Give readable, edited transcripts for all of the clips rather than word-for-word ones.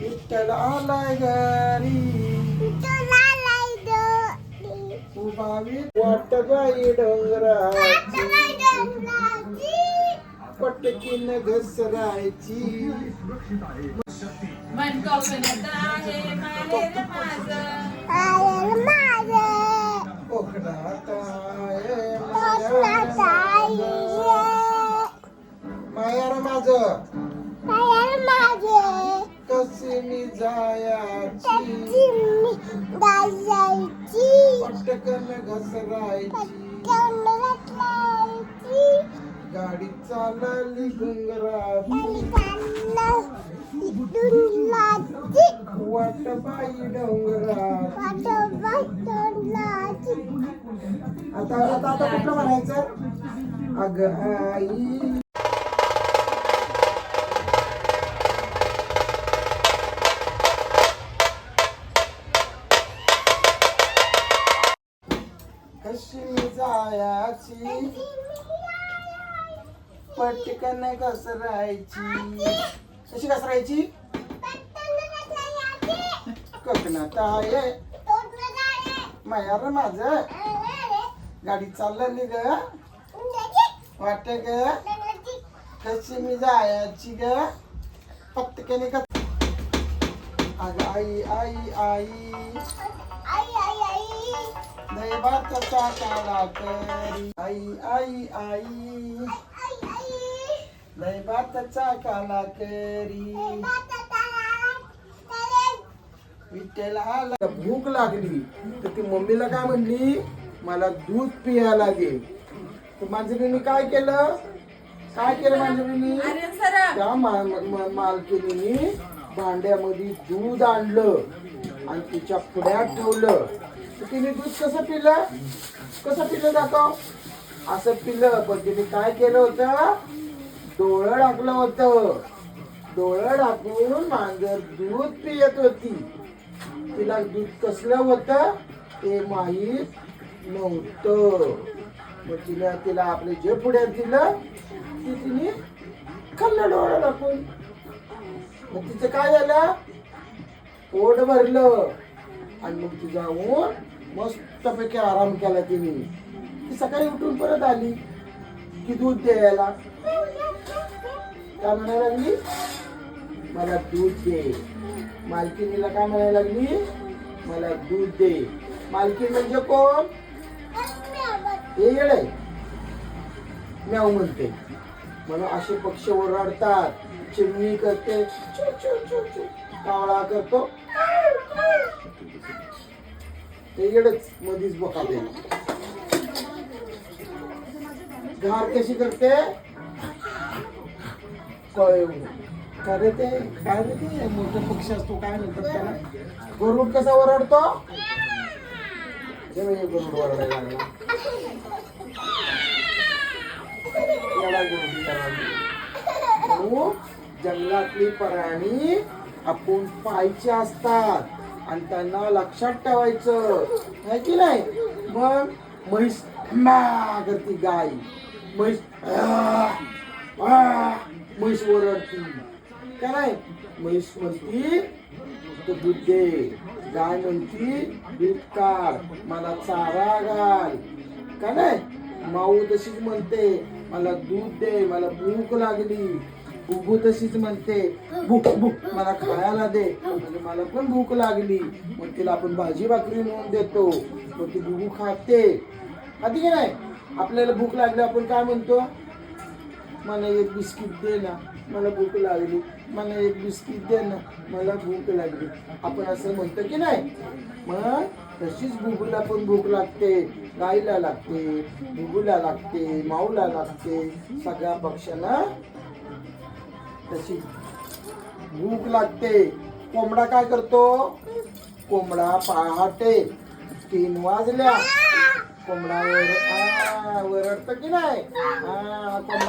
विठ्ठल आलाय घरी उभा वाट बाई डोंगराची पटकीन घसरायची मन कोकणात आहे माहेर माझं कोकणात आहे माहेर माझं कशी मी जायाची पटकन घसरायची गाडी चालली डोंगराची वाट बाई डोंगराची आता आता आता कुठलं म्हणायचं अग आई कशी मी जायाची पटकन घसरायची कशी घसरायची कोकणात आहे मायार माझं गाडी चालली ग वाट ग कशी मी जायची ग पटकन अग आई आई आई दैवाचा काळा करी आई आई आई दैवाचा काळा करी विठ्ठलाला भूक लागली तर ती मम्मीला काय म्हणली मला दूध पियाला दे तर मांजरीने काय केलं मांजरीने त्या मालकीने भांड्यामध्ये दूध आणलं आणि तिच्या पुढ्यात ठेवलं तर तिने दूध कसं पिलं दाखव असं पिलं पण तिने काय केलं होतं डोळं टाकलं होतं डोळं टाकून मांजर दूध पियत होती तिला दूध कसलं होतं ते माहीत नव्हतं मग तिला आपले जे पुढे दिलं ती तिने खाल्लं डोळं टाकून मग तिचं काय झालं पोट भरलं आणि मग ती जाऊन मस्तपैकी आराम केला तिने ती सकाळी उठून परत आली की दूध द्यायला काय म्हणायला लागली मला दूध दे मालकीनीला काय म्हणायला लागली मला दूध दे मालकीन म्हणजे कोण हे येडे म्याऊ म्हणते म्हणून असे पक्षी ओरडतात चिमणी करते चू चू चू चू कावळा करतो ते येडच मधीच बघते घार कशी करते खरे ते काय ते मोठा पक्षी असतो काय म्हणतात त्याला गरुड कसा ओरडतो गरुड ओरडायला लागला जंगलातली प्राणी आपण पाहायचे असतात आणि त्यांना लक्षात ठेवायचं आहे की नाही मग म्हैस करती गाय म्हैस म्हैस ओरडती का नाही म्हैस म्हणती दूध दे गाय म्हणती दूध काढ मला चारा घाल का नाही माऊ तशीच म्हणते मला दूध दे मला भूक लागली बुबू तशीच म्हणते भूक भूक मला खायला दे म्हणजे मला पण भूक लागली मग तिला आपण भाजी भाकरी म्हणून देतो मग ती बुबू खाते आधी की नाही आपल्याला भूक लागली आपण काय म्हणतो मला एक बिस्किट दे ना मला भूक लागली मला एक बिस्किट दे ना मला भूक लागली आपण असं म्हणतो की नाही मग तशीच बुबूला पण भूक लागते गाईला लागते बुबूला लागते माऊला लागते सगळ्या पक्ष्यांना तशी भूक लागते कोंबडा काय करतो कोंबडा पहाटे 3 वाजल्या कोंबडा वरडतं की नाही कोंबडा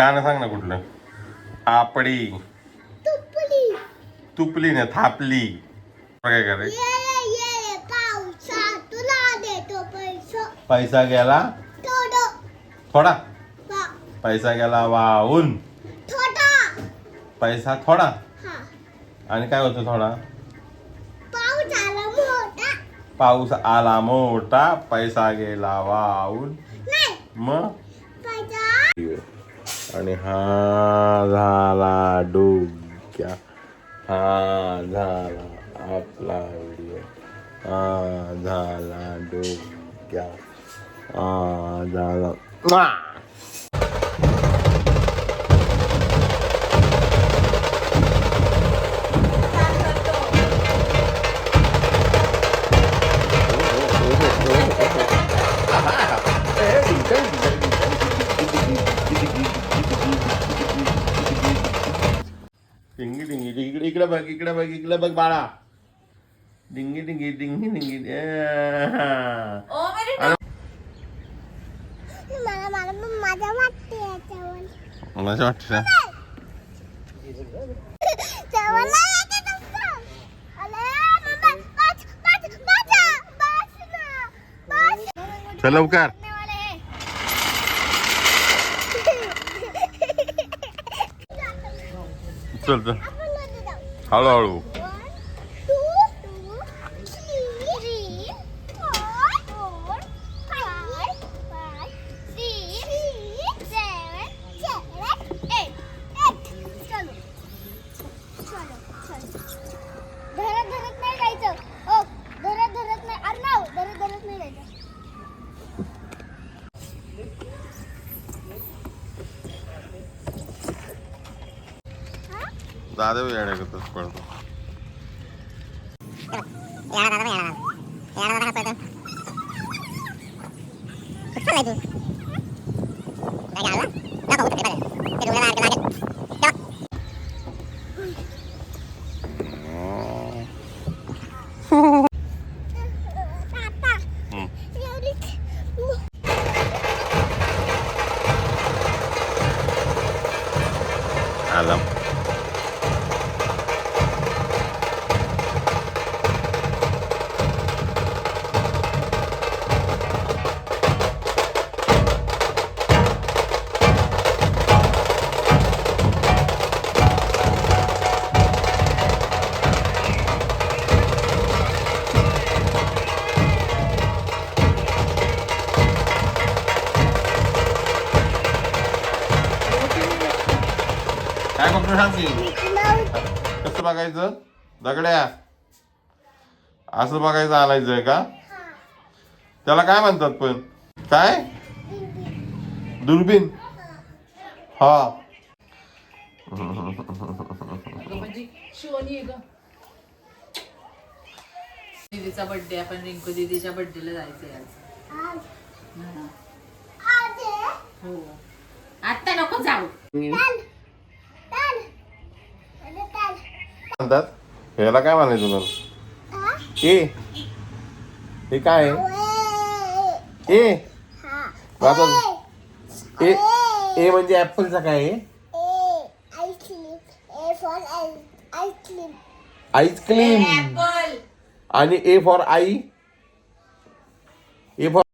गाणं सांग ना कुठलं. आपडी तुपली ना थापली. काय करायचं. पैसा गेला थोडा. पैसा गेला वाहून. पैसा थोडा. आणि काय होतं थोडा. पाऊस आला मोठा. पैसा गेला वाहून. मग आणि हा झाला डोक्या. हा झाला आपला व्हिडिओ. हा झाला डोक्या. हा झाला. डिंगी डिंगी इकडे इकडे बघ इकडे बघ इकडे बघ बाळा. डिंगी डिंगी डिंगी डिंगी. ओ मेरी मला वाटतं चल लवकर. चल चल हळूहळू. धरत नाही जायचं. ओ धरत नाही. अर्णव धरत नाही जायचं. दादा येण्याकरताच पडतो. आला. काय बघतो सांग की. कसं बघायचं. दगड्या असं बघायचं आलायचंय का. त्याला काय म्हणतात पण. काय दुर्बीन. हा दीदीचा बर्थडे. आपण रिंकू दीदीच्या बर्थडेला जायचंय आज. हो आता नको जाऊ. म्हणतात याला काय म्हणायचं तुला. हे काय ए आता ए ए म्हणजे ऍपलचा काय आहे. आईस्क्रीम. ऍपल. आणि A for I. A for